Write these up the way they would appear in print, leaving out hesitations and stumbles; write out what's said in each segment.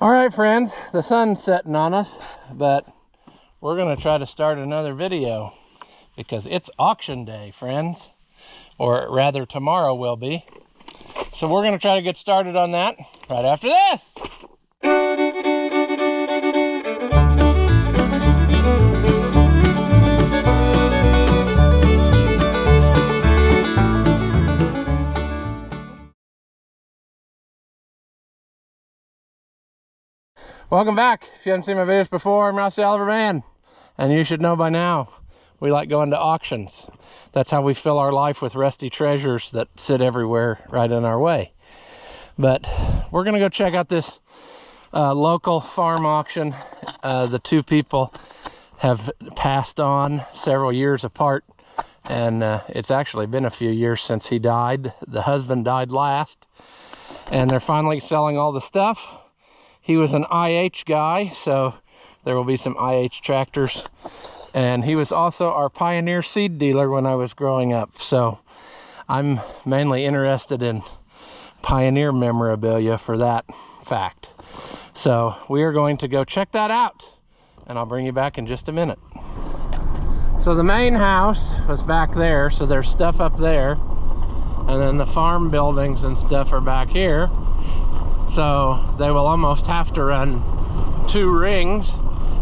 All right, friends, the sun's setting on us, but we're going to try to start another video because it's auction day, friends, or rather tomorrow will be. So we're going to try to get started on that right after this. Welcome back. If you haven't seen my videos before, I'm Ross the Oliver Man, and you should know by now, we like going to auctions. That's how we fill our life with rusty treasures that sit everywhere right in our way. But we're gonna go check out this local farm auction. The two people have passed on several years apart, and it's actually been a few years since he died. The husband died last, and they're finally selling all the stuff. He was an IH guy, so there will be some IH tractors. And he was also our Pioneer seed dealer when I was growing up. So I'm mainly interested in Pioneer memorabilia for that fact. So we are going to go check that out, and I'll bring you back in just a minute. So the main house was back there, so there's stuff up there. And then the farm buildings and stuff are back here. So they will almost have to run two rings,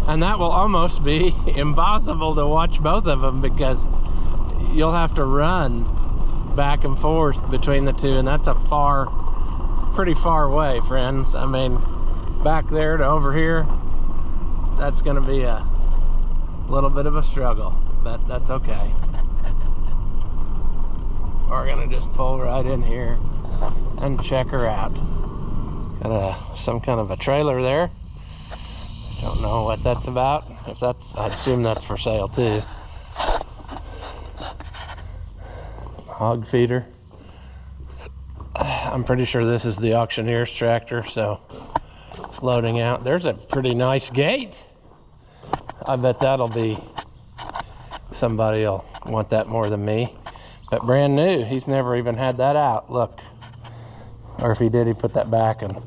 and that will almost be impossible to watch both of them because you'll have to run back and forth between the two, and that's a pretty far way, friends. I mean, back there to over here, that's gonna be a little bit of a struggle, but that's okay. We're gonna just pull right in here and check her out. Got some kind of a trailer there. Don't know what that's about. If that's, I assume that's for sale too. Hog feeder. I'm pretty sure this is the auctioneer's tractor, so loading out. There's a pretty nice gate. I bet that'll be, somebody will want that more than me. But brand new, he's never even had that out. Look. Or if he did, he put that back, and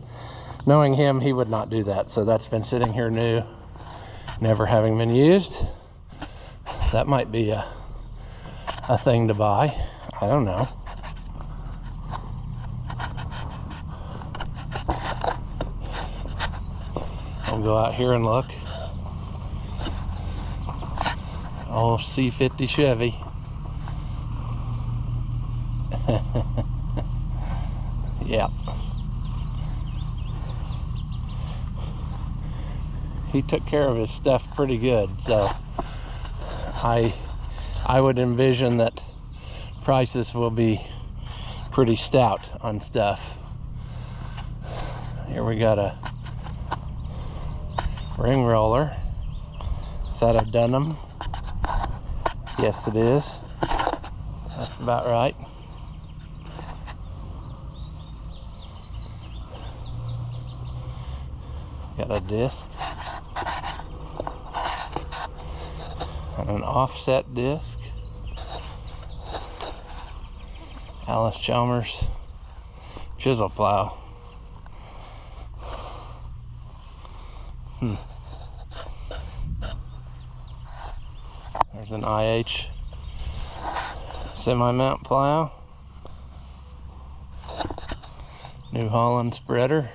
knowing him, he would not do that. So that's been sitting here new, never having been used. That might be a thing to buy. I don't know. I'll go out here and look. Oh, C50 Chevy. Yeah. He took care of his stuff pretty good, so I would envision that prices will be pretty stout on stuff. Here we got a ring roller. Is that a Dunham? Yes, it is. That's about right. Got a disc and an offset disc. Alice Chalmers chisel plow. There's an IH semi-mount plow. New Holland spreader.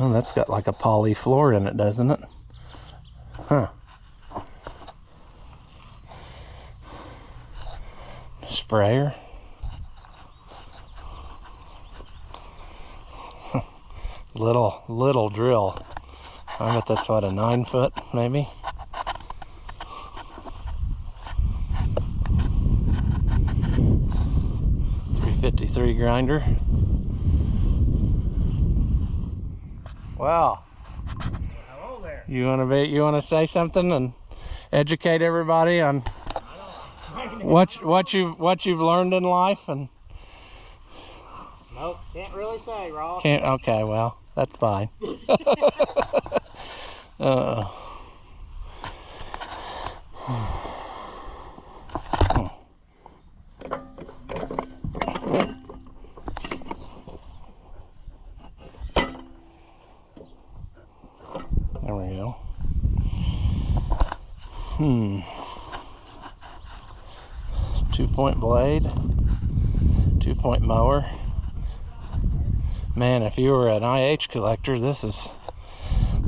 Oh, that's got like a poly floor in it, doesn't it? Huh. Sprayer. Little drill. I bet that's what, a 9 foot maybe? .353 grinder. Well, hello there. You want to say something and educate everybody on what you've learned in life? And nope, can't really say, Ross. Can't. Okay, well, that's fine. 2-point blade, 2-point mower. Man, if you were an IH collector, this is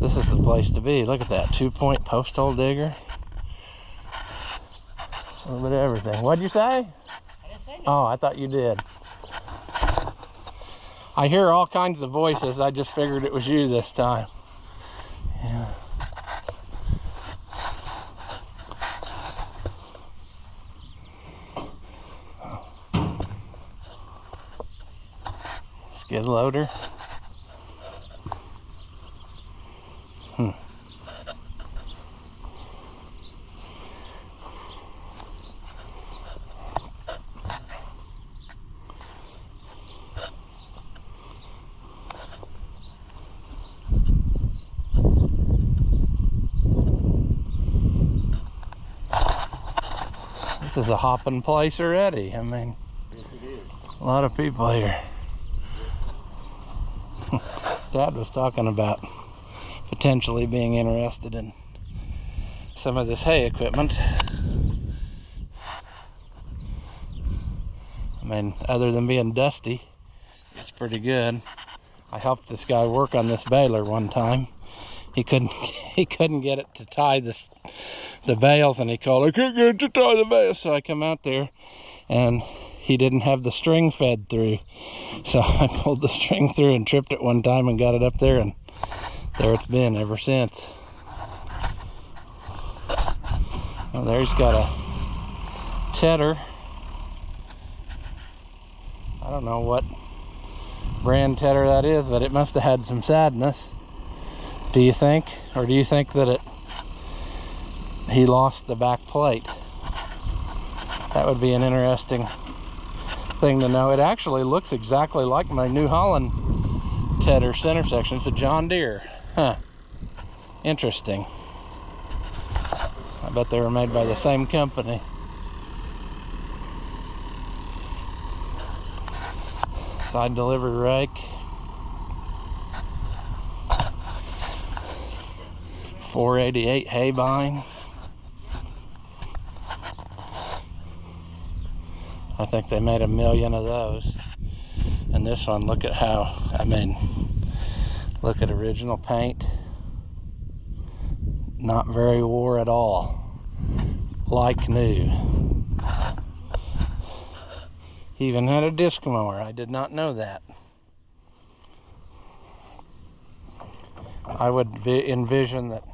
the place to be. Look at that 2-point post hole digger. A little bit of everything. What'd you say? I didn't say nothing. Oh, I thought you did. I hear all kinds of voices. I just figured it was you this time. Yeah. Skid loader. This is a hopping place already. I mean, Yes, it is. a lot of people here. Dad was talking about potentially being interested in some of this hay equipment. I mean, other than being dusty, it's pretty good. I helped this guy work on this baler one time. He couldn't get it to tie the bales, and he called, "I can't get it to tie the bales." So I come out there, and he didn't have the string fed through. So I pulled the string through and tripped it one time and got it up there, and there it's been ever since. Well, there he's got a tedder. I don't know what brand tedder that is, but it must have had some sadness. Do you think? Or do you think that he lost the back plate? That would be an interesting thing to know. It actually looks exactly like my New Holland tedder center section. It's a John Deere. Huh. Interesting. I bet they were made by the same company. Side delivery rake. 488 hay bine. I think they made 1 million of those. And this one, look at how, I mean, look at original paint. Not very wore at all. Like new. He even had a disc mower. I did not know that. I would envision that.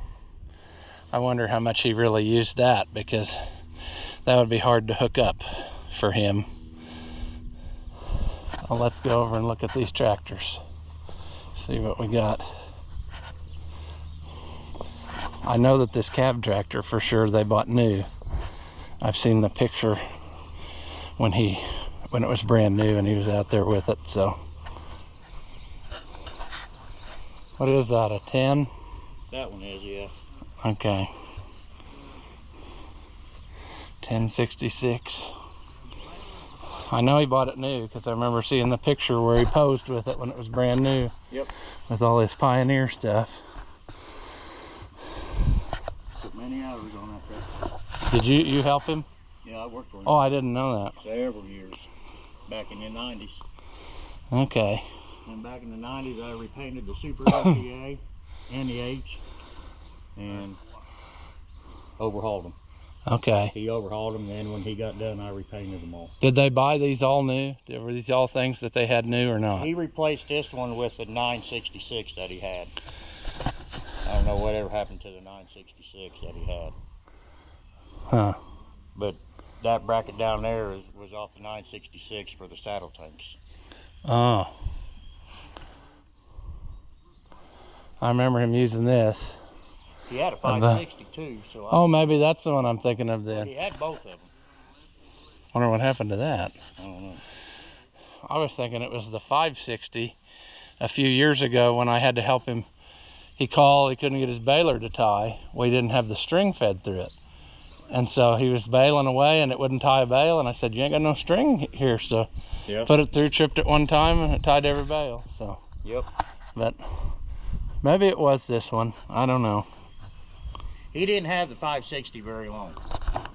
I wonder how much he really used that, because that would be hard to hook up for him. Well, let's go over and look at these tractors. See what we got. I know that this cab tractor for sure they bought new. I've seen the picture when it was brand new and he was out there with it. So what is that, a 10? That one is, yeah. Okay. 1066. I know he bought it new because I remember seeing the picture where he posed with it when it was brand new. Yep. With all his Pioneer stuff. Put many hours on that tractor. Did you help him? Yeah, I worked for him. Oh, I didn't know that. Several years. Back in the 90s. Okay. And back in the 90s, I repainted the Super LCA and the H and overhauled them. Okay. He overhauled them, and then when he got done, I repainted them all. Did they buy these all new? Were these all things that they had new or not? He replaced this one with the 966 that he had. I don't know whatever happened to the 966 that he had. Huh. But that bracket down there was off the 966 for the saddle tanks. Oh. I remember him using this. He had a 560 too, so oh, maybe that's the one I'm thinking of then. he had both of them. Wonder what happened to that. I don't know. I was thinking it was the 560 a few years ago when I had to help him. He called, he couldn't get his baler to tie. We didn't have the string fed through it. And so he was baling away and it wouldn't tie a bale. And I said, "You ain't got no string here." So Yeah. put it through, tripped it one time, and it tied every bale. So. Yep. But maybe it was this one. I don't know. He didn't have the 560 very long.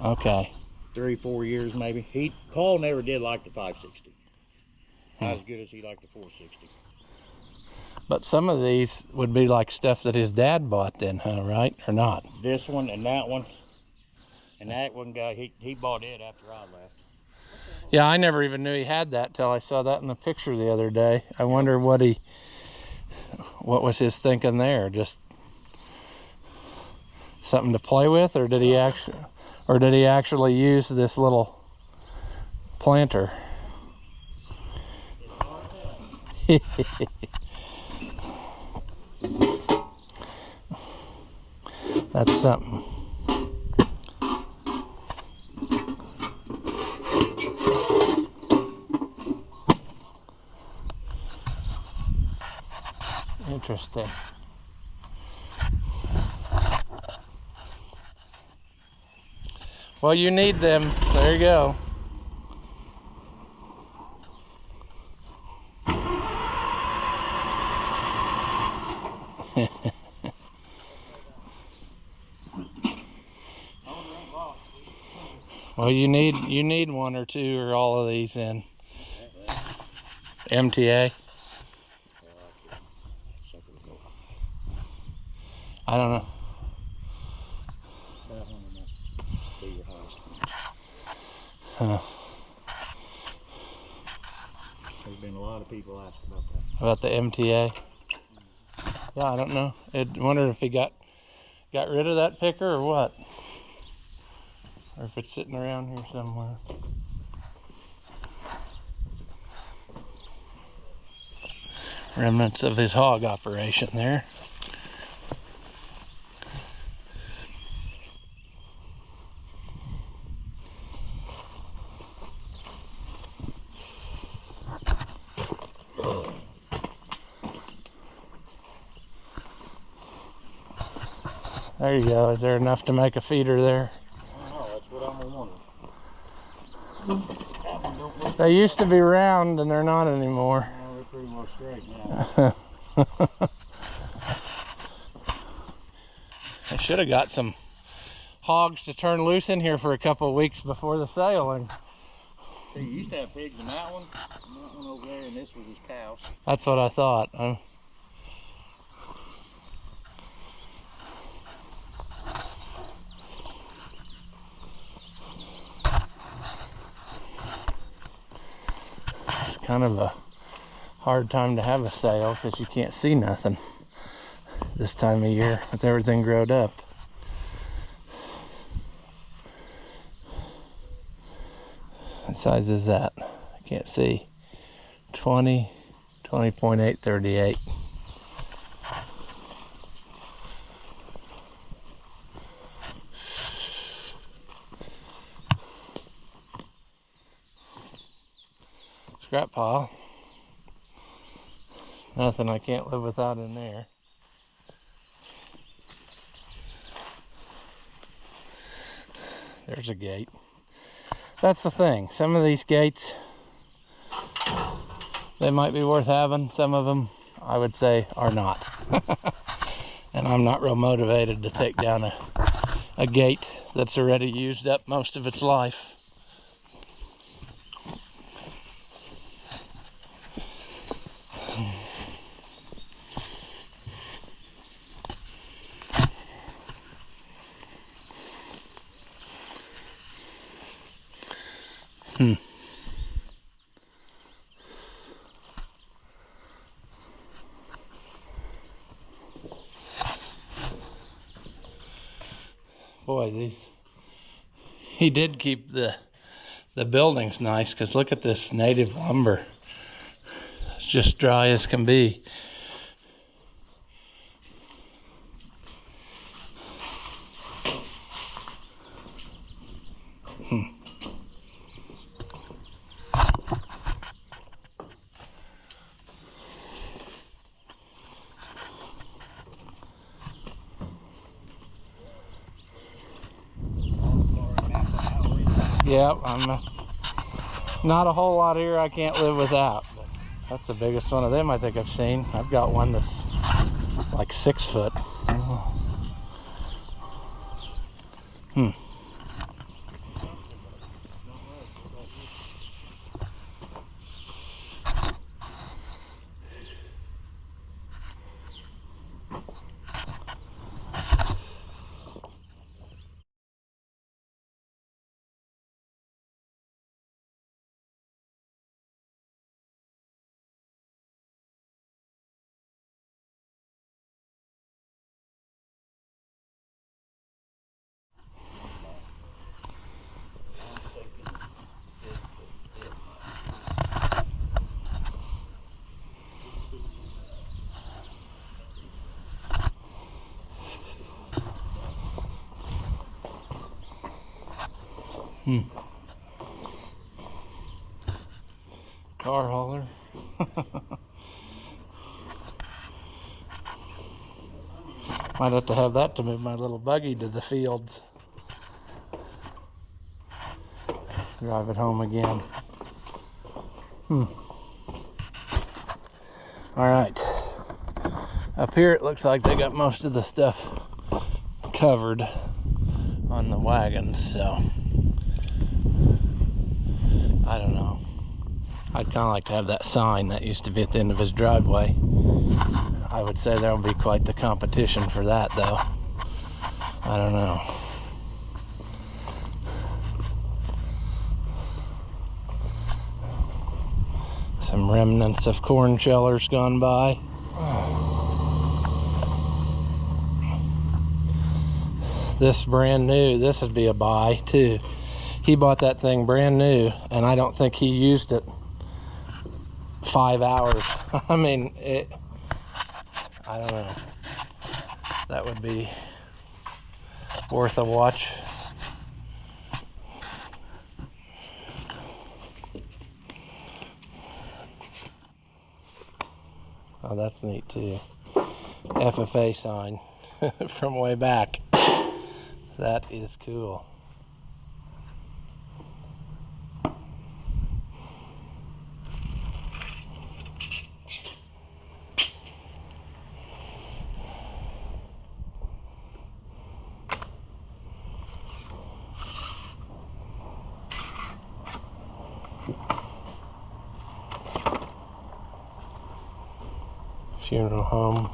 Okay. 3-4 years maybe. Paul never did like the 560. Not as good as he liked the 460. But some of these would be like stuff that his dad bought then, huh, right? Or not? This one and that one. And that one guy, he bought it after I left. Yeah, I never even knew he had that till I saw that in the picture the other day. I wonder what was his thinking there? Just something to play with, or did he actually use this little planter? That's something. Interesting. Well, you need them. There you go. Well, you need one or two or all of these in MTA. I don't know. Huh. There's been a lot of people asking about that. About the MTA? Yeah, I don't know. I wonder if he got rid of that picker or what. Or if it's sitting around here somewhere. Remnants of his hog operation there. There you go. Is there enough to make a feeder there? I don't know. That's what I'm wondering. They used to be round and they're not anymore. Well, they're pretty well straight now. I should have got some hogs to turn loose in here for a couple of weeks before the sale. And See, you used to have pigs in that one over there, and this was his cows. that's what I thought. It's kind of a hard time to have a sale because you can't see nothing this time of year with everything growed up. What size is that? I can't see. 20.838. Scrap pile. Nothing I can't live without in there. There's a gate. That's the thing. Some of these gates, they might be worth having. Some of them, I would say, are not. And I'm not real motivated to take down a gate that's already used up most of its life. Boy, he did keep the buildings nice, because look at this native lumber. It's just dry as can be. Yeah, I'm not a whole lot here I can't live without, but that's the biggest one of them I think I've seen. I've got one that's like 6 foot. car hauler. Might have to have that to move my little buggy to the fields. Drive it home again. Alright. Up here it looks like they got most of the stuff covered on the wagons, so I don't know. I'd kind of like to have that sign that used to be at the end of his driveway. I would say there will be quite the competition for that, though. I don't know. Some remnants of corn shellers gone by. This brand new, this would be a buy too. He bought that thing brand new, and I don't think he used it 5 hours. I mean, I don't know. That would be worth a watch. Oh, that's neat too. FFA sign from way back. That is cool. Funeral home.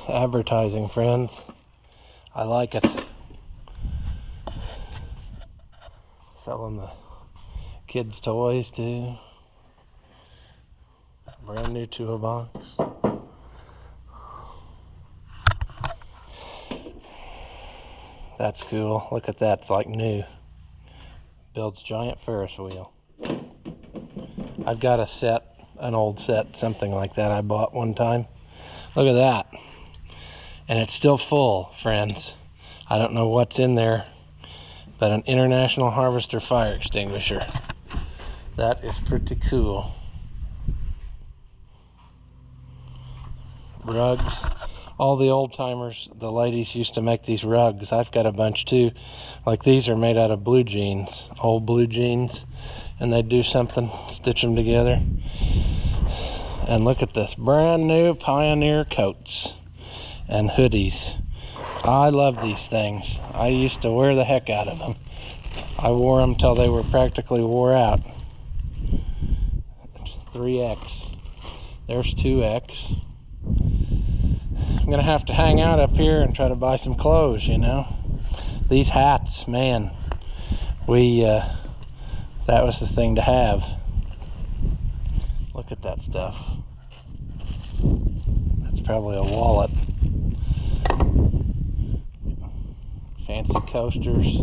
Advertising, friends. I like it. Selling the kids' toys too. Brand new toolbox. That's cool. Look at that. It's like new. Builds giant Ferris wheel. I've got a set. An old set, something like that I bought one time. Look at that. And it's still full, friends. I don't know what's in there, but an International Harvester fire extinguisher. That is pretty cool. Rugs. All the old timers, the ladies used to make these rugs. I've got a bunch too. Like these are made out of blue jeans, old blue jeans. And they do something, stitch them together. And look at this, brand new Pioneer coats and hoodies. I love these things. I used to wear the heck out of them. I wore them till they were practically wore out. 3X. There's 2X. I'm gonna have to hang out up here and try to buy some clothes, you know. These hats, man. That was the thing to have. Look at that stuff. That's probably a wallet. Fancy coasters.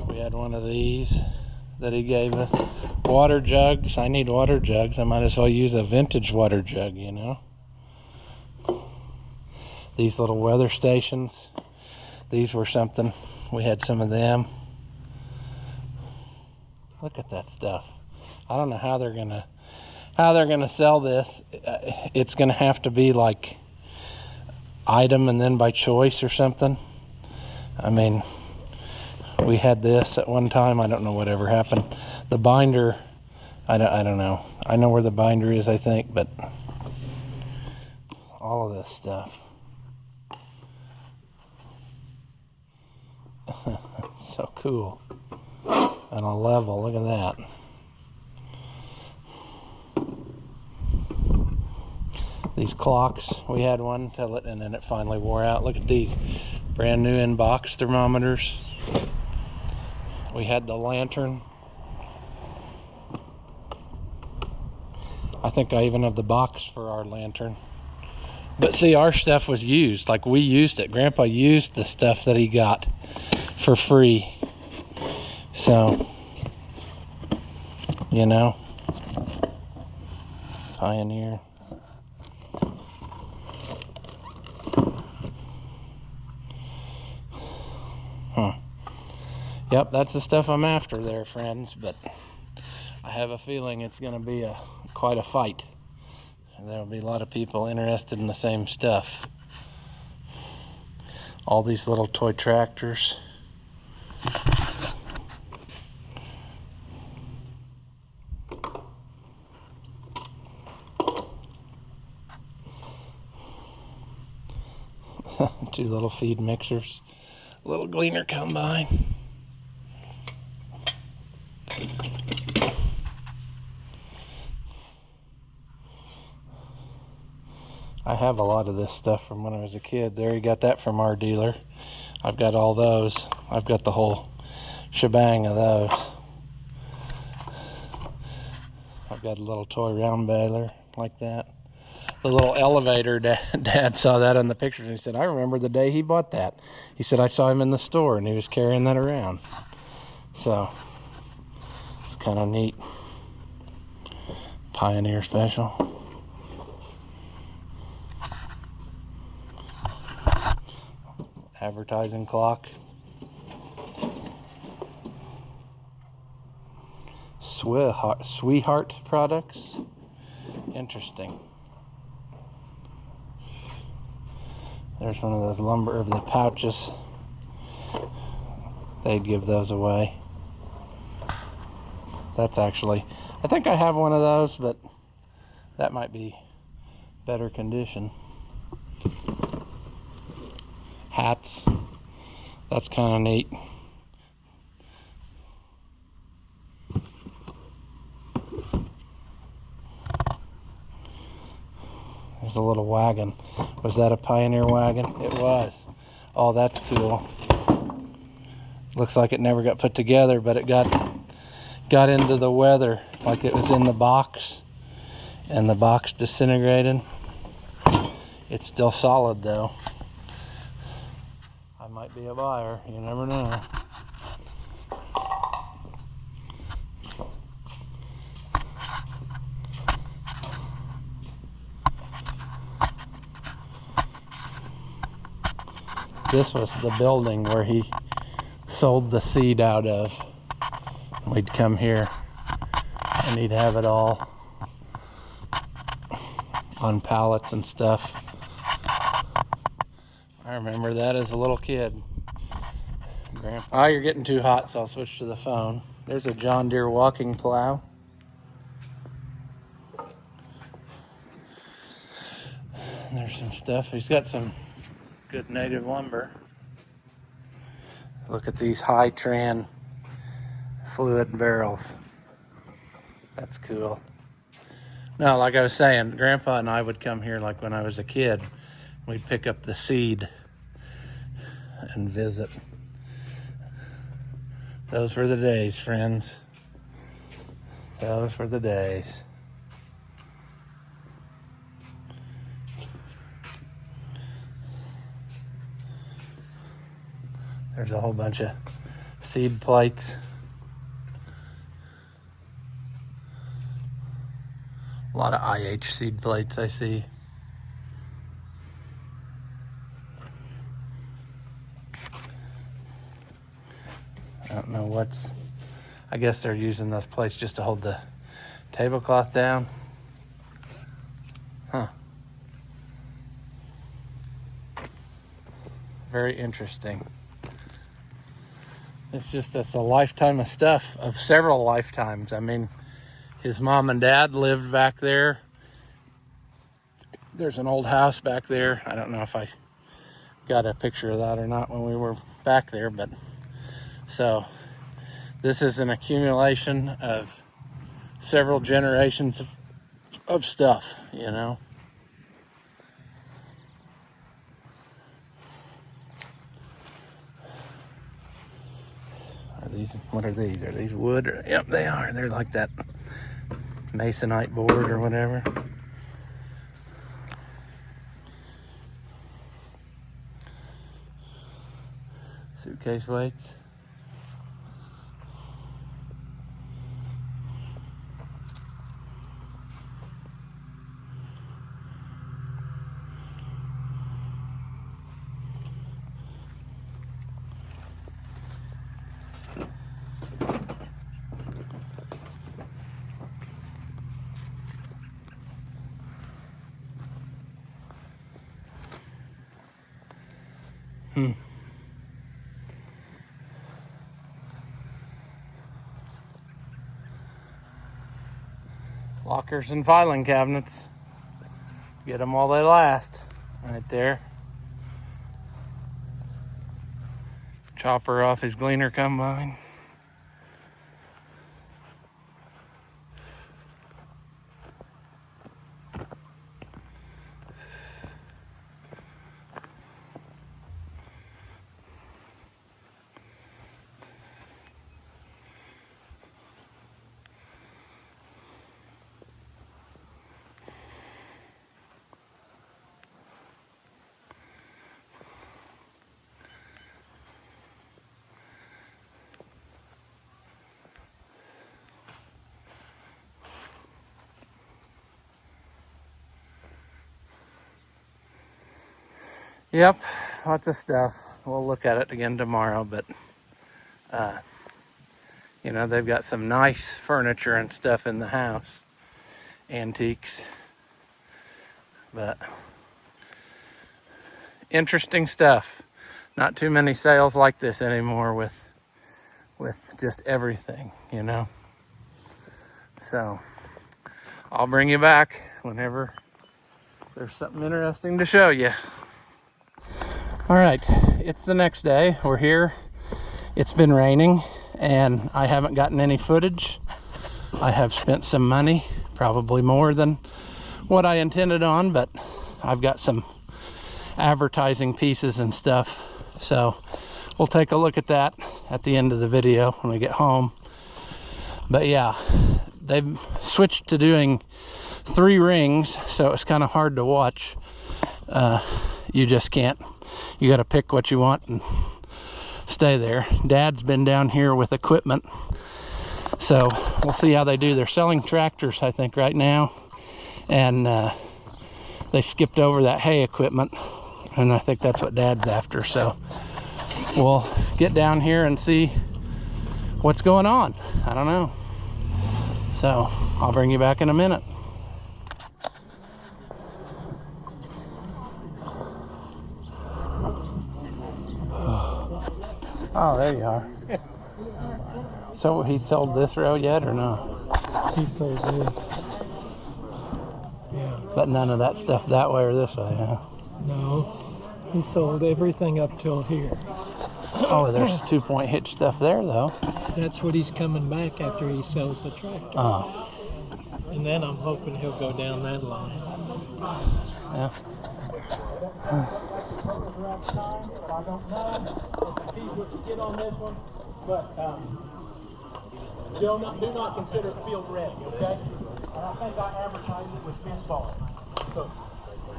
We had one of these that he gave us. Water jugs. I need water jugs. I might as well use a vintage water jug, you know. These little weather stations. These were something. We had some of them. Look at that stuff. I don't know how they're gonna sell this. It's gonna have to be like item and then by choice or something. I mean, we had this at one time. I don't know whatever happened. The binder, I don't know. I know where the binder is, I think, but all of this stuff. So cool. On a level, look at that. These clocks, we had one till it, and then it finally wore out. Look at these brand new in-box thermometers. We had the lantern. I think I even have the box for our lantern. But see, our stuff was used. Like, we used it. Grandpa used the stuff that he got for free. So, you know, Pioneer. Yep, that's the stuff I'm after there, friends. But I have a feeling it's going to be quite a fight. And there'll be a lot of people interested in the same stuff. All these little toy tractors. Two little feed mixers. A little gleaner combine. I have a lot of this stuff from when I was a kid. There, you got that from our dealer. I've got all those. I've got the whole shebang of those. I've got a little toy round baler like that. The little elevator, Dad saw that in the pictures, and he said, I remember the day he bought that. He said, I saw him in the store and he was carrying that around. So it's kind of neat. Pioneer special. Advertising clock. Sweetheart products. Interesting. There's one of those lumber of the pouches. They'd give those away. That's actually, I think I have one of those, but that might be better condition. Hats. That's kind of neat. There's a little wagon. Was that a Pioneer wagon? It was. Oh, that's cool. Looks like it never got put together, but it got into the weather, like it was in the box, and the box disintegrated. It's still solid though. I might be a buyer, you never know. This was the building where he sold the seed out of. We'd come here and he'd have it all on pallets and stuff. I remember that as a little kid. Grandpa. Oh, you're getting too hot, so I'll switch to the phone. There's a John Deere walking plow. And there's some stuff. He's got some good native lumber. Look at these high tran fluid barrels. That's cool. No, like I was saying, Grandpa and I would come here like when I was a kid. We'd pick up the seed and visit. Those were the days, friends. Those were the days. There's a whole bunch of seed plates. A lot of IH seed plates I see. I don't know what's, I guess they're using those plates just to hold the tablecloth down. Huh. Very interesting. It's a lifetime of stuff, of several lifetimes. I mean, his mom and dad lived back there. There's an old house back there. I don't know if I got a picture of that or not when we were back there, but so this is an accumulation of several generations of stuff, you know. What are these? Are these wood? Yep, they are. They're like that masonite board or whatever. Suitcase weights. Lockers and filing cabinets. Get them while they last. Right there. Chopper off his gleaner combine. Yep, lots of stuff. We'll look at it again tomorrow, but you know, they've got some nice furniture and stuff in the house, antiques, but interesting stuff. Not too many sales like this anymore with just everything, you know. So I'll bring you back whenever there's something interesting to show you. All right, it's the next day. We're here. It's been raining and I haven't gotten any footage. I have spent some money, probably more than what I intended on, but I've got some advertising pieces and stuff. So we'll take a look at that at the end of the video when we get home. But yeah, they've switched to doing 3 rings, so it's kind of hard to watch. You just can't. You got to pick what you want and stay there. Dad's been down here with equipment, so we'll see how they do. They're selling tractors, I think, right now, and they skipped over that hay equipment, and I think that's what Dad's after. So we'll get down here and see what's going on. I don't know. So I'll bring you back in a minute. Oh, there you are. So he sold this row yet or no? He sold this. Yeah. But none of that stuff that way or this way, huh? No. He sold everything up till here. Oh, there's 2-point hitch stuff there though. That's what he's coming back after he sells the tractor. Oh. And then I'm hoping he'll go down that line. Yeah. I don't know if the fees what you get on this one, but do not consider it field ready, okay? And I think I advertised it with fence ball. So,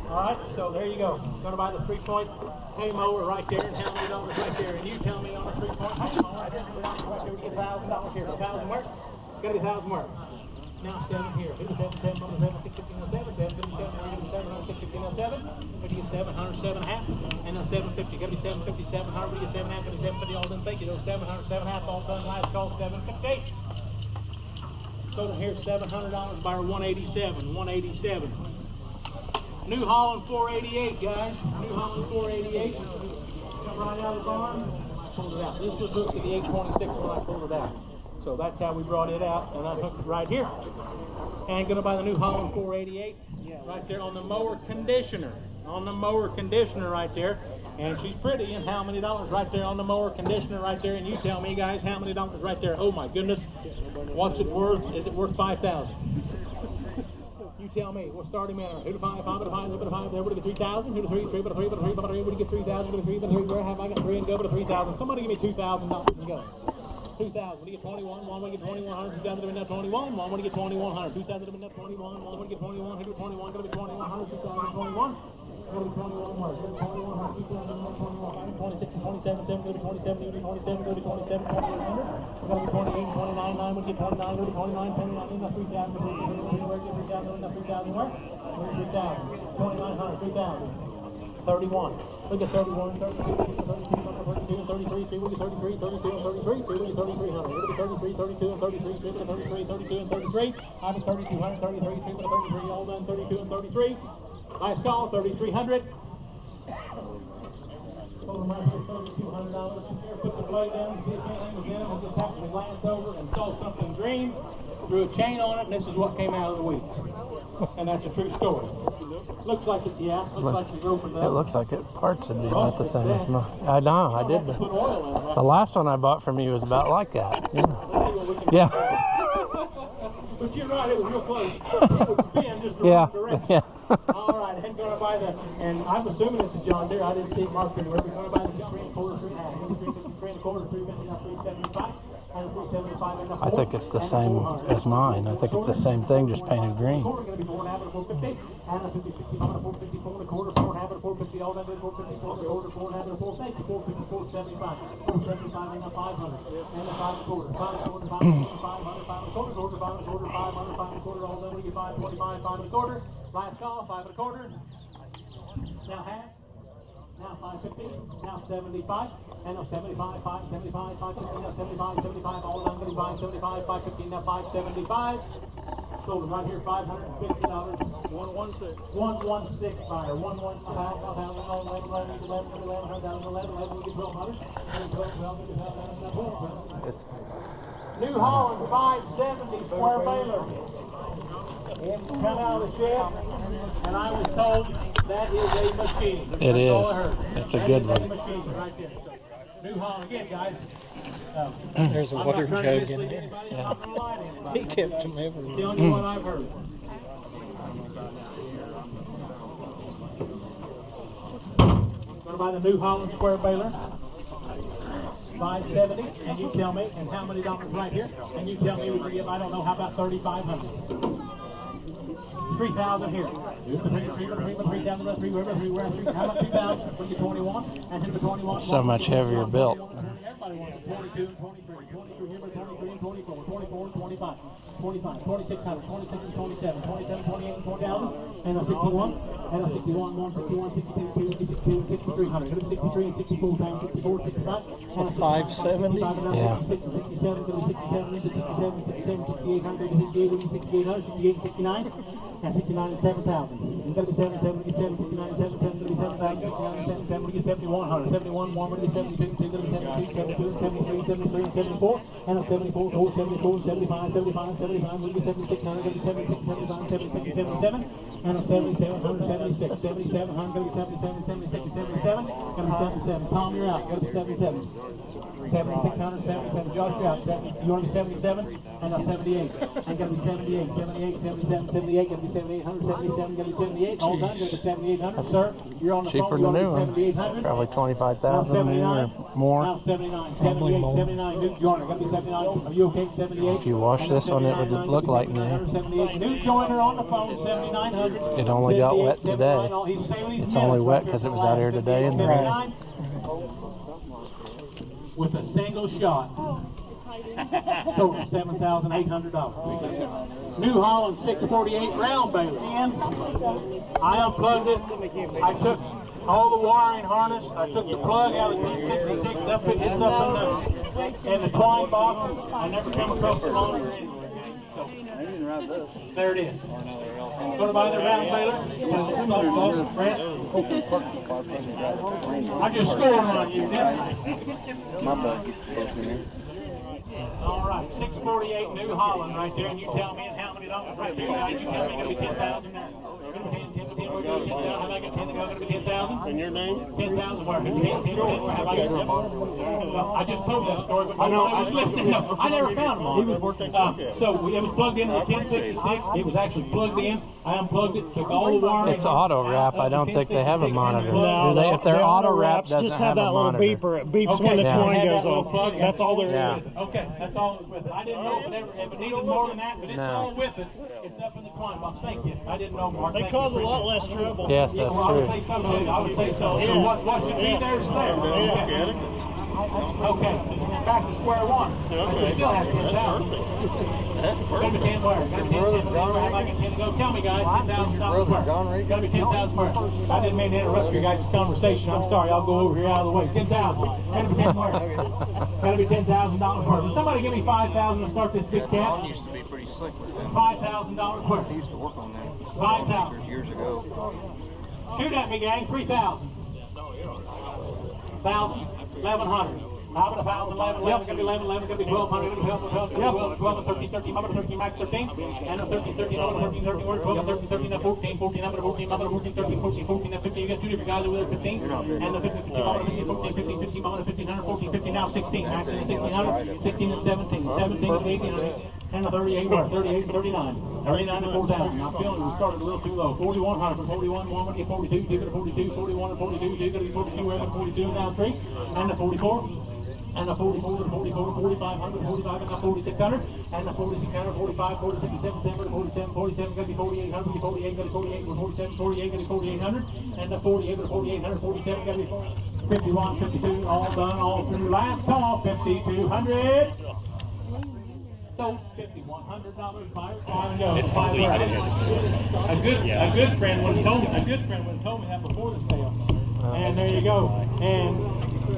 all right, so there you go. Going to buy the 3-point hay mower right there, and how many dollars right there? And you tell me on a 3-point hay mower, right there, we get $1,000 here. $1,000 work? It's got to be $1,000 work. Now 7 here. 57, 10, 7, 6, 15, 7, 7, 57, 7, 6, 15, 7, 57, 100, 7 half, and then 750. Got to be 750, 700, we get 7 half, and 750, all done. Thank you. Those 700, 7 half, all done. Last call, 750. So here's $700 by 187, 187. New Holland 488, guys. New Holland 488. Come right out of the barn. I pulled it out. This was hooked to the 826 when I pulled it out. So that's how we brought it out, and I hooked it right here. And gonna buy the New Holland 488 right there on the mower conditioner. On the mower conditioner right there. And she's pretty, and how many dollars right there on the mower conditioner right there? And you tell me, guys, how many dollars right there? Oh my goodness. What's it worth? Is it worth 5,000? You tell me. We'll start him in. Who to 5, 5, 5, 5, 5, there, to 3,000, who to 3, 3, 3, 3, 3, 3, would you get 3,000, to 3, 3, where have I got 3 and go to 3,000? Somebody give me $2,000 and go. 2,000, we get 21, one, we get 2,100, 2,000, we get 21, one, we get 2,100, 2,000, we get 21, one, we get 21, who do 21, gonna be 2,100, 2,021, gonna be 21, one, 2,100, 2,021, 26, 27, 7, go to 27, go to 27, go to 27, 2,800, we're gonna be 28, 29, 9, we get 29, go to 29, 29, enough 3,000, where get 3,000, enough 3,000, where? 3,000, 2,900, 3,000. 31. We get 31, 32, 32, 33, 3, we get 33, 32, and 33, 3, we get 3,300. We get 33, 32, and 33, 3, we get 33, 32, and 33. I have 3,200, 33, 3, we get 33, all done, 32 and 33. Last call, 3,300. Hold them right here, $3,200 in here. Put the blade down, see if anything was in it. I just happened to glance over and saw something green. Threw a chain on it, and this is what came out of the weeds. And that's a true story. Looks like it, yeah. Looks like it's opened up. It looks like it. Parts would be about the same as mine. I know, I did. The last one I bought from you was about like that. Yeah. Yeah. But you're right, it was real close. It would spin just the wrong direction. Yeah. All right, and going to buy the, and I'm assuming it's a John Deere. I didn't see it marked anywhere. We're going to buy the 3.25, 3.75. I think it's the same as mine. I think it's the same thing, just painted green. Last call, 5 1/4. Now half. Now 550. Now 75. And now 75, 575, 550, now 75, 75, all down 75, 75, 550, now 575. Sold them right here, $550. 116. 116 buyer. 115, 11. New Holland 570 square baler. It come out of the shed, and I was told that is a machine. It is. It's a good one. Machine right there. So, New Holland again, guys. There's a water jug in there. Yeah. He kept them The everywhere. only one I've heard. Gonna buy the New Holland square baler. 570, and you tell me, and how many dollars right here, and you tell me we can give, I don't know, how about 3,500? 3,000 here. 3 down the left, 3 river, 3 where, 3. How about 2,000? Bring you 21, and hit the 21. So much heavier built. Everybody wants it. 22 and 23, 23 here, 23 and 24, 24 and 25, 25, 2,600, 26 and 27, 27, 28 and 20,000, and a 61, and a 61, 161, 62, 62, 6,300, 63 and 64 pounds, 64, 65, and a 570. Yeah. 67, 67, 67, 6800, 6800, 68, 69, and 69 and 7,000. It's got to be 77, 69 and 7, 7,000, 69 and 7,100, 71, 1, 72, 2, 72, 72, 73, 73, and 74, and a 74, 4, 74, 75, 75, 75, 76, 76, 75, 76, 77, and a 77, 76, 77, 77, 76, 77, and a 77. Tom, you're out. Got to be 77. 7,600, 77. Josh, you're out. You want to be 77 and a 78. And got to be 78, 78, 77, 78. Got to be 7,800, 77. Got to be 78. All done. Got to be 7,800. Sir, you're on the Cheaper phone. than the new one. 7,800. Probably 25,000 new or more. Now 79, 78, 79. New joiner. Got to be 79. Are you okay? 78. If you wash this one, it would look like new. 78. New joiner on the phone. 7,900. It only got wet today. It's It's only wet because it was out here today in the rain. With a single shot. Total $7,800. New Holland 648 round baler. I unplugged it. I took all the wiring harness. I took the plug out of 1066 up it. It's up in the twine box. I never come across the longer anyway. There it is. Going to buy the round baler. I just scored on you, didn't I? All right, 648 New Holland right there, and you tell me and how many dollars right there. You tell me it's going to be 10,000 there. How about I get 10 to go? Going to be 10,000? And your name? 10,000 where? 10, have I got them? I just told that story, but I was listening. No, I never found them all. He was working. So it was plugged into the 1066. It was actually plugged in. I unplugged it, took all the wiring. It's auto wrap. I don't think they have a monitor. Do they? If they're auto wrap, doesn't just have that a little monitor. beeper. It beeps when the Yeah. twine goes That little off. plug. That's all there is. Yeah. Okay, that's all that's with it. I didn't know if it needed more than that, but it's No. all with it. It's up in the twine box. Thank you. I didn't know, Mark. They Thank cause a you. lot less trouble. Yes, that's Well, I would true. say so. I would say so. So what should be there is there. Okay. Okay. Back to square one. I should still have 10,000. Gotta be 10 where? Gotta be 10 where? How about 10 to go? Tell me, guys. $10,000 where? Gotta be 10,000 where? I didn't mean to interrupt your guys' conversation. I'm sorry. I'll go over here out of the way. 10,000. Gotta be 10 where? Gotta be $10,000 where? Will somebody give me 5,000 to start this big cat? Used to be pretty slick with that. $5,000 where? I used to work on that 5,000. years ago. Shoot at me, gang. 3,000. 1,000, 1,100. How about 1,000, 11, 11, gonna be 11, 11, gonna be 1,200, gonna be 12, 12, 13, 13, how about 13, max 13, and a 13, 13, how about 13, 13, 12, 13, 13, 14, 14, how about 14, how about 14, 13, 14, 14, 15, you got two different guys over there, 15, and the 15, 15, how about 15, 14, 15, 15, how about 1500, 14, 15, now 16, max and 1600, 16 and 17, 17 and 1800, and a 38, what, 38 and 39, 39 and 4,000, I'm feeling we started a little too low, 4,100 for 41, 1 to get 42, 2 to 42, 41 and 42, 2 to 42, we're at 42, now 3, and the 44, and the 44 to 44, 4,500, 45, and the 4,600, and the 4,600, 45, 46, 47, 47, 47, gonna be 4,800, 48, gonna be 48, 47, 48, gonna be 4,800, and the 48 to 4,800, 47, gonna be 51, 52, all done, all through. Last call, 5,200. So $5,100 buyer. It's a good friend would have told me that before the sale. And there you go. And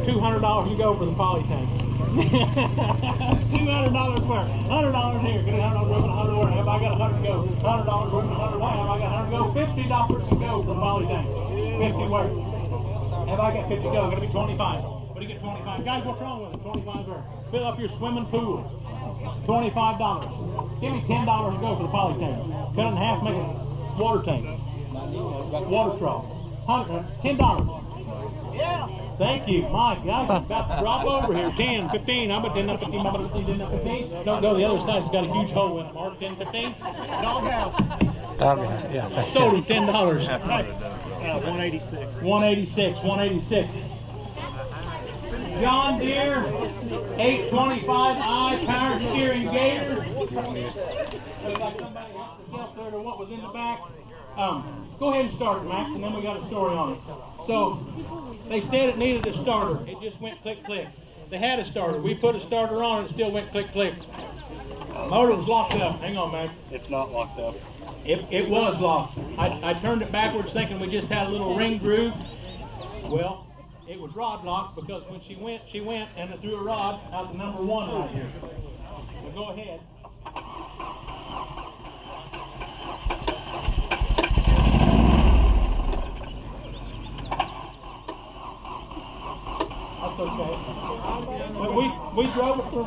$200 to go for the poly tank. $200 worth. $100 here. Get $100 worth and $100 worth. Have I got $100 to go? $100 worth and $100 worth. Have I got $100 to go? $50 to go for the poly tank. 50 worth. Have I got 50 to go? Gonna be 25. What do you get 25? Guys, what's wrong with it? 25 worth. Fill up your swimming pool. $25. Give me $10 to go for the poly tank. Cut it in half, make a water tank. Water trough. $10. Yeah. Thank you. My gosh, I'm about to drop over here. 10, 15. I'm at 10, 15, 15, 15. Don't go to the other side. It's got a huge hole in it. Mark 10, 15. Doghouse. Doghouse, yeah. Sold him $10. 186. 186. 186. John Deere 825i power steering gator. Somebody helped themselves there to what was in the back. Go ahead and start it, Max, and then we got a story on it. So they said it needed a starter. It just went click click. They had a starter. We put a starter on it. It still went click click. Motor was locked up. Hang on, Max. It's not locked up. It was locked. I turned it backwards thinking we just had a little ring groove. Well, it was rod locked because when she went and it threw a rod out the number 1 right here. So go ahead. That's okay. But we drove it from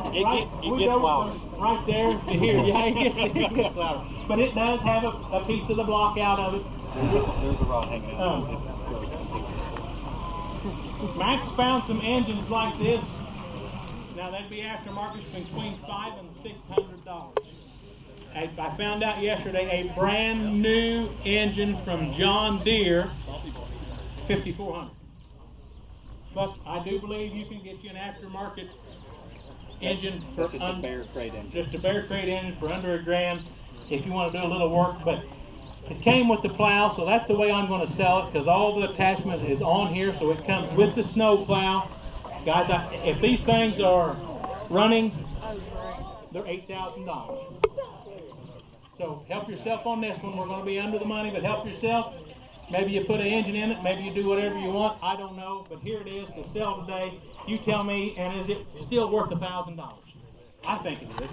right there to here. Yeah, it gets louder. But it does have a piece of the block out of it. There's a rod hanging out. Max found some engines like this. Now that'd be aftermarket between $500 and $600. I found out yesterday a brand new engine from John Deere, $5,400. But I do believe you can get you an aftermarket engine for just a bare crate engine. Just a bare crate engine for under $1,000 if you want to do a little work. But it came with the plow, so that's the way I'm going to sell it because all the attachment is on here, so it comes with the snow plow. Guys, if these things are running, they're $8,000. So help yourself on this one. We're going to be under the money, but help yourself. Maybe you put an engine in it. Maybe you do whatever you want. I don't know, but here it is to sell today. You tell me, and is it still worth $1,000? I think it is.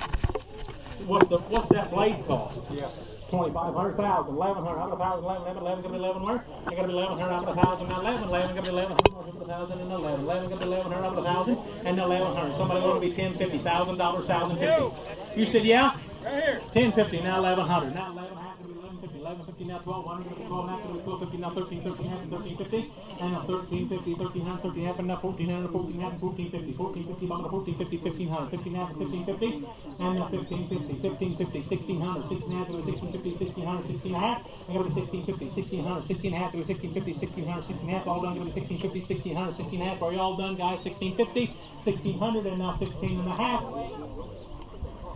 What's that blade cost? Yeah. 2,500, 1,000, 1,100, I'm 1,000, 11, gonna be 11 where? I gotta be 1,100, I'm 1,000, now 11, gonna be 1,100, I'm 1,000, and 11, gonna be 1,100, I'm 1,000, and 1,100. Somebody gonna be $10.50, $1,000, $1,050. You said yeah? Right here. $10.50, now 1,100, now 11.5, gonna be 11.50, 11.50, now 1,200, gonna be 12.5, gonna be 12.50, now 13, 13.5, and 13.50, and now 13.50, 13.5, 13.5, and now 14.5, 14.5, and 14.50, 14.50, I'm 14.50, 1,500, 15.5, and 15.50, and now 15.50, 15.50, 1,600, 16.5, gonna be 16.50, 1,600, 16.5, and gonna be 16.50, 1,600, 16.5, gonna be 16.50, 1,600, 16.5, all done, gonna be 16.50, 1,600, 16.5, are you all done, guys? 16.50, 1,600, and now 16.5.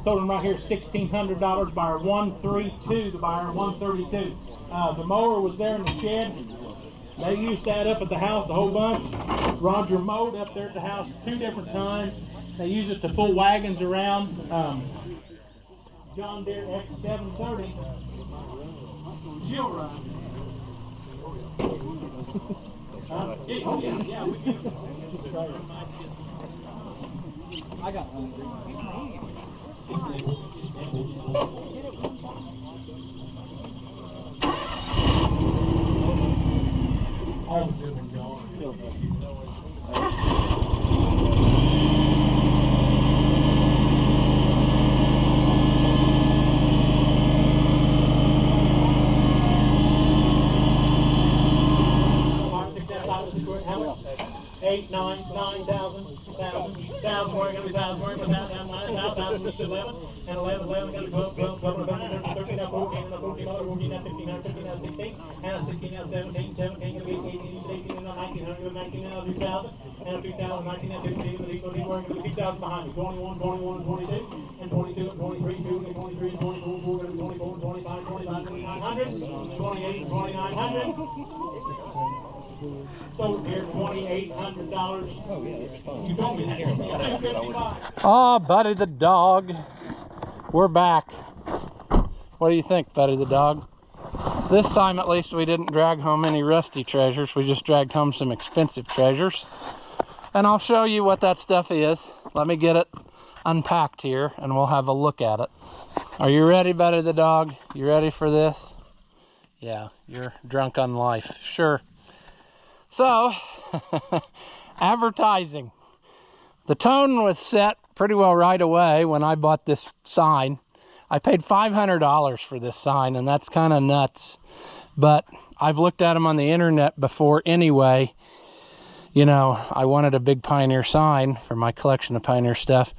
Sold them right here, $1,600, buyer 132, the buyer 132. The mower was there in the shed. They used that up at the house a whole bunch. Roger mowed up there at the house 2 different times. They use it to pull wagons around. John Deere X730. She'll run. Oh yeah, we can. I got one. 8, 9, 9,000, 1,000, we're going to be 1,000, we're going to be 1,000, 9,000, which is 11, and 11, 11, going to 12, 12, 12, 13, 14, 14, 14, 15, 16, and 16, 17, 17, going to be 18, 18, and 19, 19, and 2,000, and 2,000, 19, and 15, and 18, we're going to be 2,000 behind me, 21, 21, and 22, and 22, and 23, 2, and 23, and 24, 4, going to be 24, 25, 25, 2,900, 28, 2,900. So here, $2,800. You told me that. $255. Oh, Buddy the dog. We're back. What do you think, Buddy the dog? This time, at least, we didn't drag home any rusty treasures. We just dragged home some expensive treasures. And I'll show you what that stuff is. Let me get it unpacked here, and we'll have a look at it. Are you ready, Buddy the dog? You ready for this? Yeah, you're drunk on life. Sure. So, advertising. The tone was set pretty well right away when I bought this sign. I paid $500 for this sign, and that's kind of nuts. But I've looked at them on the internet before anyway. You know, I wanted a big Pioneer sign for my collection of Pioneer stuff,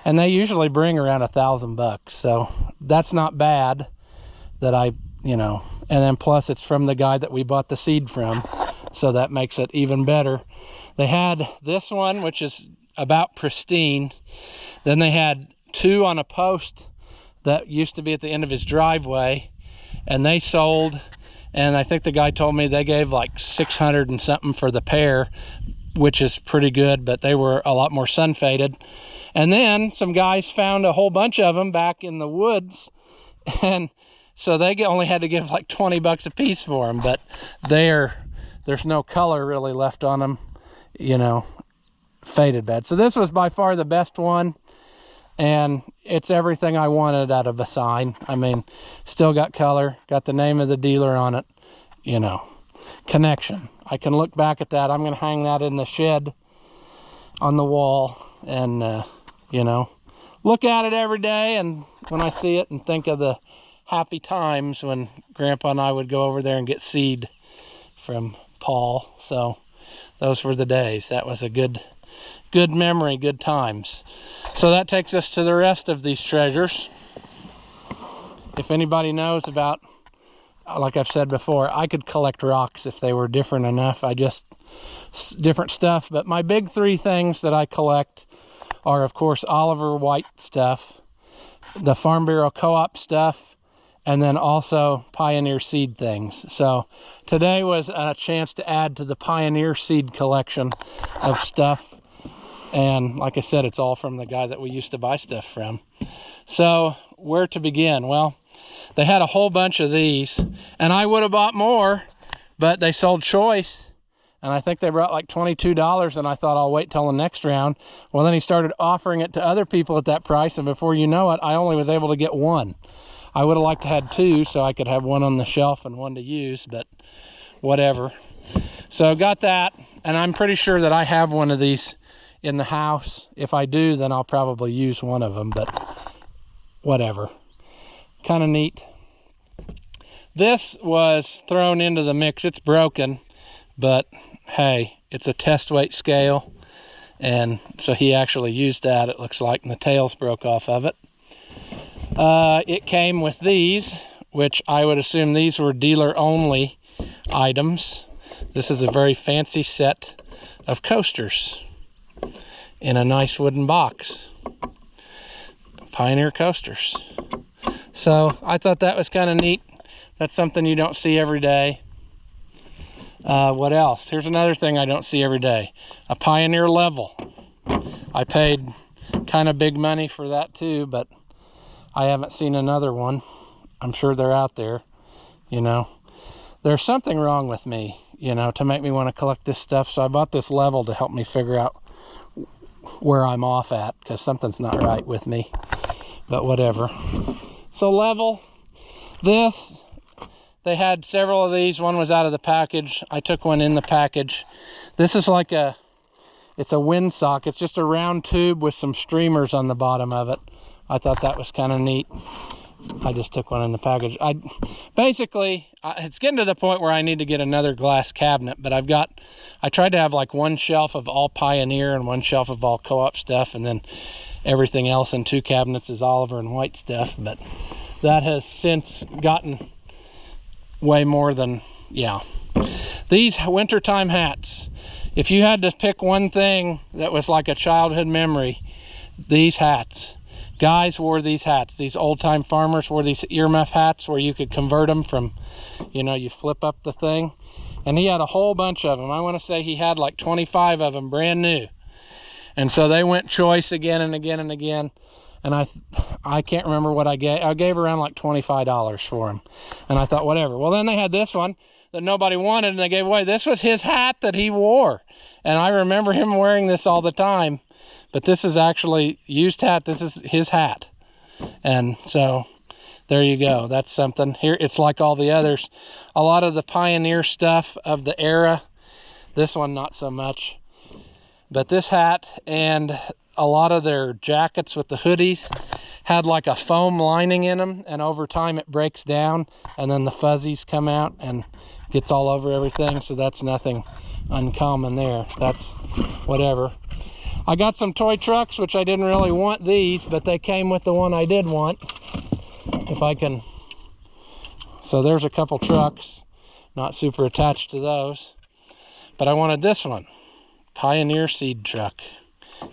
and they usually bring around $1,000. So that's not bad that you know, and then plus it's from the guy that we bought the seed from. So that makes it even better. They had this one, which is about pristine. Then they had two on a post that used to be at the end of his driveway, and they sold, and I think the guy told me they gave like 600 and something for the pair, which is pretty good, but they were a lot more sun faded. And then some guys found a whole bunch of them back in the woods, and so they only had to give like 20 bucks a piece for them, but there's no color really left on them, you know, faded bad. So this was by far the best one, and it's everything I wanted out of a sign. I mean, still got color, got the name of the dealer on it, you know, connection. I can look back at that. I'm going to hang that in the shed on the wall and, you know, look at it every day, and when I see it, and think of the happy times when Grandpa and I would go over there and get seed from Paul. So those were the days. That was a good memory, good times. So that takes us to the rest of these treasures. If anybody knows about, like I've said before, I could collect rocks if they were different enough. Different stuff. But my big three things that I collect are, of course, Oliver White stuff, the Farm Bureau Co-op stuff, and then also Pioneer seed things. So today was a chance to add to the Pioneer seed collection of stuff. And like I said, it's all from the guy that we used to buy stuff from. So where to begin? Well, they had a whole bunch of these, and I would have bought more, but they sold choice. And I think they brought like $22, and I thought I'll wait till the next round. Well, then he started offering it to other people at that price, and before you know it, I only was able to get one. I would have liked to have two so I could have one on the shelf and one to use, but whatever. So got that, and I'm pretty sure that I have one of these in the house. If I do, then I'll probably use one of them, but whatever. Kind of neat. This was thrown into the mix. It's broken, but hey, it's a test weight scale, and so he actually used that, it looks like, and the tails broke off of it. It came with these, which I would assume these were dealer only items. This is a very fancy set of coasters in a nice wooden box. Pioneer coasters. So I thought that was kind of neat. That's something you don't see every day. What else? Here's another thing I don't see every day. A Pioneer level. I paid kind of big money for that too, but I haven't seen another one. I'm sure they're out there, you know. There's something wrong with me, you know, to make me want to collect this stuff. So I bought this level to help me figure out where I'm off at, because something's not right with me. But whatever. So level. This, they had several of these. One was out of the package. I took one in the package. This is like it's a windsock. It's just a round tube with some streamers on the bottom of it. I thought that was kind of neat. I just took one in the package. Basically, it's getting to the point where I need to get another glass cabinet, but I tried to have like one shelf of all Pioneer and one shelf of all Co-op stuff, and then everything else in 2 cabinets is Oliver and White stuff, but that has since gotten way more than, yeah. These wintertime hats, if you had to pick one thing that was like a childhood memory, these hats. Guys wore these hats. These old-time farmers wore these earmuff hats where you could convert them from, you know, you flip up the thing. And he had a whole bunch of them. I want to say he had like 25 of them brand new. And so they went choice again and again and again. And I can't remember what I gave. I gave around like $25 for them. And I thought, whatever. Well, then they had this one that nobody wanted, and they gave away. This was his hat that he wore. And I remember him wearing this all the time. But this is actually used hat. This is his hat. And so there you go. That's something. Here, it's like all the others. A lot of the Pioneer stuff of the era. This one, not so much. But this hat and a lot of their jackets with the hoodies had like a foam lining in them. And over time it breaks down. And then the fuzzies come out and gets all over everything. So that's nothing uncommon there. That's whatever. I got some toy trucks, which I didn't really want these, but they came with the one I did want. If I can. So there's a couple trucks. Not super attached to those. But I wanted this one. Pioneer seed truck.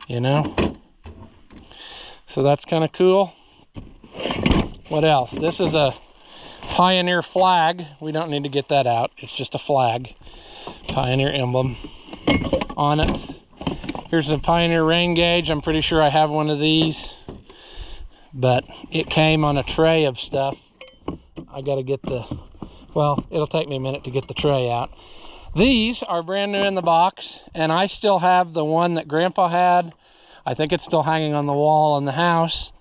You know? So that's kind of cool. What else? This is a Pioneer flag. We don't need to get that out. It's just a flag. Pioneer emblem on it. Here's a Pioneer rain gauge. I'm pretty sure I have one of these, but it came on a tray of stuff. I got to get well, it'll take me a minute to get the tray out. These are brand new in the box, and I still have the one that Grandpa had. I think it's still hanging on the wall in the house.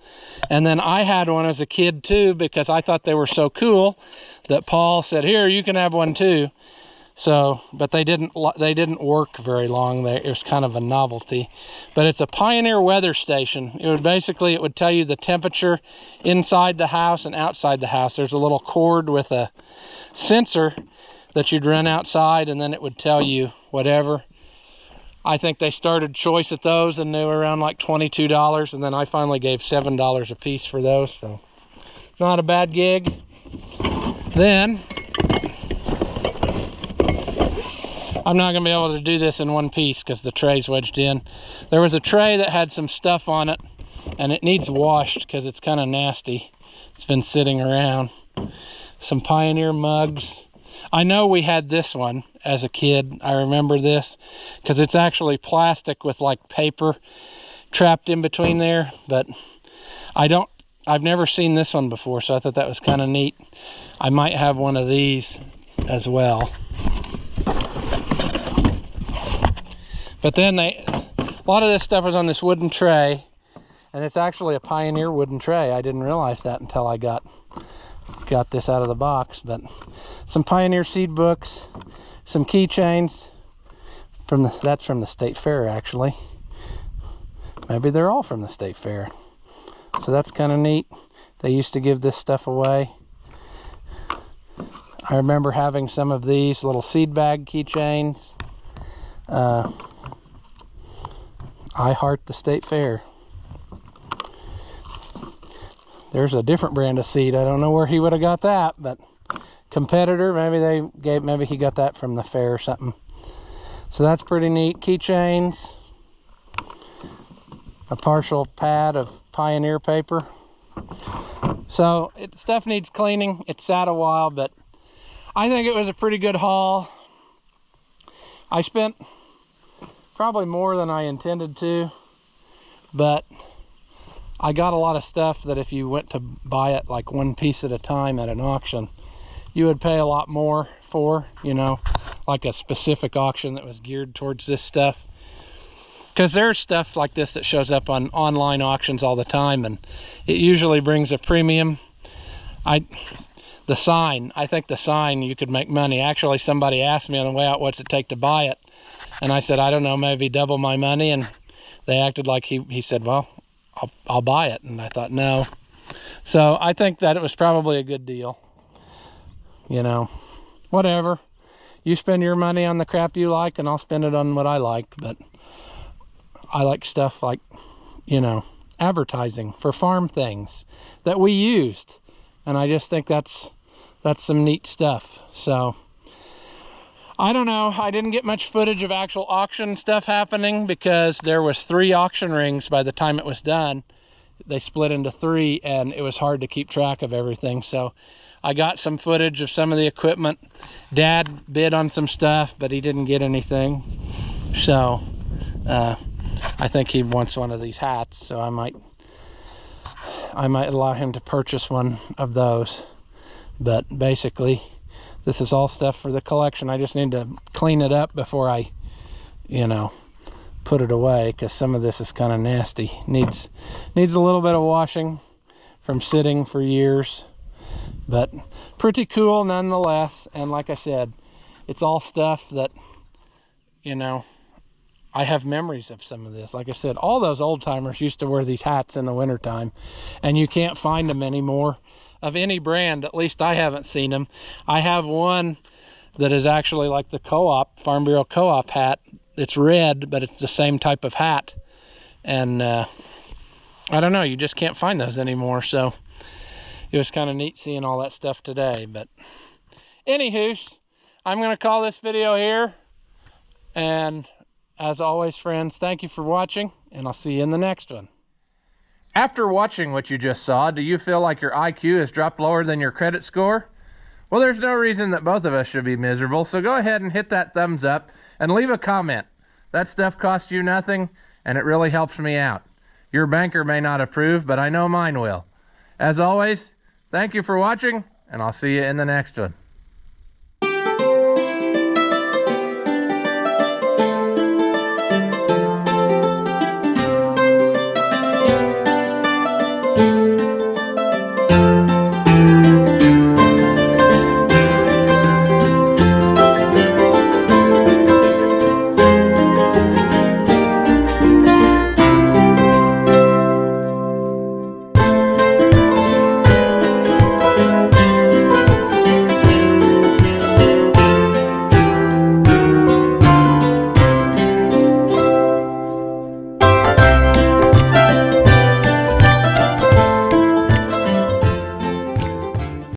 And then I had one as a kid too, because I thought they were so cool that Paul said, here, you can have one too. So, but they didn't work very long there. It was kind of a novelty. But it's a Pioneer weather station. It would tell you the temperature inside the house and outside the house. There's a little cord with a sensor that you'd run outside, and then it would tell you whatever. I think they started choice at those, and they were around like $22, and then I finally gave $7 a piece for those. So, not a bad gig. Then I'm not going to be able to do this in one piece because the tray's wedged in. There was a tray that had some stuff on it, and it needs washed because it's kind of nasty. It's been sitting around. Some Pioneer mugs. I know we had this one as a kid. I remember this because it's actually plastic with like paper trapped in between there, but I've never seen this one before, so I thought that was kind of neat. I might have one of these as well. But then a lot of this stuff was on this wooden tray, and it's actually a Pioneer wooden tray. I didn't realize that until I got this out of the box. But some Pioneer seed books, some keychains that's from the State Fair actually. Maybe they're all from the State Fair. So that's kind of neat. They used to give this stuff away. I remember having some of these little seed bag keychains. I heart the State Fair. There's a different brand of seed. I don't know where he would have got that, but competitor, maybe he got that from the fair or something. So that's pretty neat. Keychains. A partial pad of Pioneer paper. So stuff needs cleaning. It sat a while, but I think it was a pretty good haul. I spent probably more than I intended to, but I got a lot of stuff that if you went to buy it like one piece at a time at an auction, you would pay a lot more for, you know, like a specific auction that was geared towards this stuff. Because there's stuff like this that shows up on online auctions all the time, and it usually brings a premium. I think the sign, you could make money. Actually, somebody asked me on the way out, what's it take to buy it? And I said, I don't know, maybe double my money. And they acted like he said, well, I'll buy it. And I thought, no, So I think that it was probably a good deal. You know, whatever. You spend your money on the crap you like, and I'll spend it on what I like. But I like stuff like, you know, advertising for farm things that we used. And I just think that's some neat stuff. So I don't know. I didn't get much footage of actual auction stuff happening because there was 3 auction rings by the time it was done. They split into 3, and it was hard to keep track of everything. So I got some footage of some of the equipment. Dad bid on some stuff, but he didn't get anything. So I think he wants one of these hats, so I might allow him to purchase one of those. But basically, this is all stuff for the collection. I just need to clean it up before I, you know, put it away, because some of this is kind of nasty. Needs a little bit of washing from sitting for years, but pretty cool nonetheless. And like I said, it's all stuff that, you know, I have memories of some of this. Like I said, all those old timers used to wear these hats in the wintertime, and you can't find them anymore of any brand. At least I haven't seen them. I have one that is actually like the co-op, Farm Bureau co-op hat. It's red, but it's the same type of hat. And I don't know, you just can't find those anymore. So it was kind of neat seeing all that stuff today. But anywho, I'm going to call this video here. And as always, friends, thank you for watching, and I'll see you in the next one. After watching what you just saw, do you feel like your IQ has dropped lower than your credit score? Well, there's no reason that both of us should be miserable, so go ahead and hit that thumbs up and leave a comment. That stuff costs you nothing, and it really helps me out. Your banker may not approve, but I know mine will. As always, thank you for watching, and I'll see you in the next one.